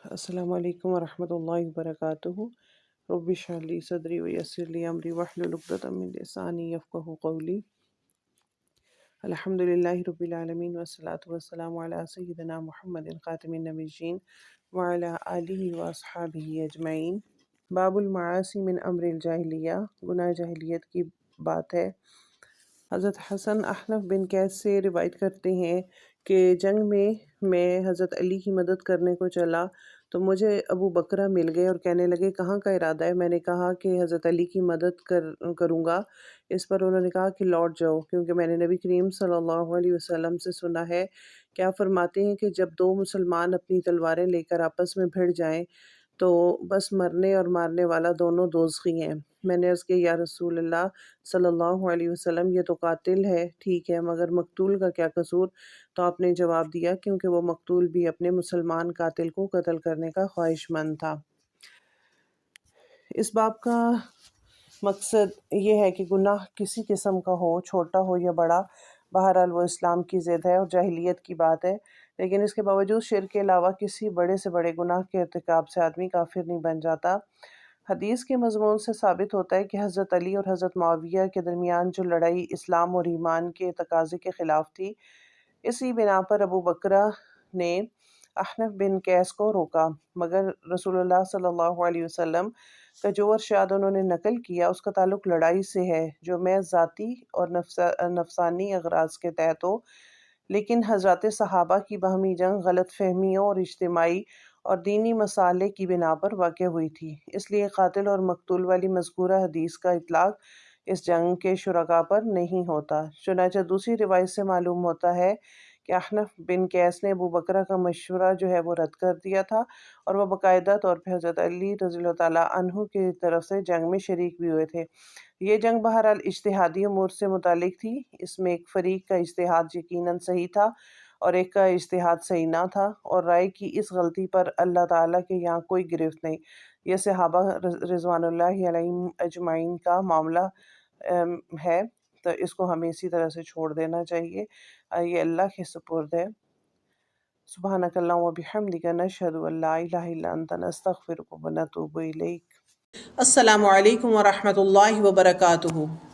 السلام علیکم ورحمۃ اللہ وبرکاتہ۔ رب اشرح لی صدری ویسر لی امری واحلل عقدۃ من لسانی یفقہوا قولی۔ الحمد للہ رب العالمین والصلاۃ والسلام علی سیدنا محمد خاتم النبیین وعلی آلہ واصحابہ اجمعین۔ باب المعاصی من امر الجاہلیہ، گناہ جاہلیت کی بات ہے۔ حضرت حسن احنف بن قیس سے روایت کرتے ہیں کہ جنگ میں حضرت علی کی مدد کرنے کو چلا تو مجھے ابو بکرہ مل گئے اور کہنے لگے کہاں کا ارادہ ہے؟ میں نے کہا کہ حضرت علی کی مدد کروں گا۔ اس پر انہوں نے کہا کہ لوٹ جاؤ، کیونکہ میں نے نبی کریم صلی اللہ علیہ وسلم سے سنا ہے کہ آپ فرماتے ہیں کہ جب دو مسلمان اپنی تلواریں لے کر آپس میں بھڑ جائیں تو بس مرنے اور مارنے والا دونوں دوزخی ہیں۔ میں نے عرض کیا یا رسول اللہ صلی اللہ علیہ وسلم، یہ تو قاتل ہے، ٹھیک ہے، مگر مقتول کا کیا قصور؟ تو آپ نے جواب دیا کیونکہ وہ مقتول بھی اپنے مسلمان قاتل کو قتل کرنے کا خواہش مند تھا۔ اس باب کا مقصد یہ ہے کہ گناہ کسی قسم کا ہو، چھوٹا ہو یا بڑا، بہرحال وہ اسلام کی ضد ہے اور جاہلیت کی بات ہے، لیکن اس کے باوجود شرک کے علاوہ کسی بڑے سے بڑے گناہ کے ارتکاب سے آدمی کافر نہیں بن جاتا۔ حدیث کے مضمون سے ثابت ہوتا ہے کہ حضرت علی اور حضرت معاویہ کے درمیان جو لڑائی اسلام اور ایمان کے تقاضے کے خلاف تھی، اسی بنا پر ابو بکرہ نے احنف بن قیس کو روکا، مگر رسول اللہ صلی اللہ علیہ وسلم کا جو ارشاد انہوں نے نقل کیا اس کا تعلق لڑائی سے ہے جو محض ذاتی اور نفسانی اغراض کے تحت ہو، لیکن حضرات صحابہ کی باہمی جنگ غلط فہمیوں اور اجتماعی اور دینی مسائل کی بنا پر واقع ہوئی تھی، اس لیے قاتل اور مقتول والی مذکورہ حدیث کا اطلاق اس جنگ کے شرکاء پر نہیں ہوتا۔ چنانچہ دوسری روایت سے معلوم ہوتا ہے کہ احنف بن قیس نے ابو بکرہ کا مشورہ جو ہے وہ رد کر دیا تھا اور وہ باقاعدہ طور پہ حضرت علی رضی اللہ تعالیٰ عنہ کی طرف سے جنگ میں شریک بھی ہوئے تھے۔ یہ جنگ بہرحال اجتہادی امور سے متعلق تھی، اس میں ایک فریق کا اجتہاد یقیناً صحیح تھا اور ایک کا اجتہاد صحیح نہ تھا، اور رائے کی اس غلطی پر اللہ تعالیٰ کے یہاں کوئی گرفت نہیں۔ یہ صحابہ رضوان اللہ علیہم اجمعین کا معاملہ ہے، تو اس کو ہمیں اسی طرح سے چھوڑ دینا چاہیے، یہ اللہ کے سپرد ہے۔ سبحانک اللہم و بحمدک، نشہد ان لا الہ الا انت، نستغفرک و نتوب الیک۔ السلام علیکم ورحمۃ اللہ وبرکاتہ۔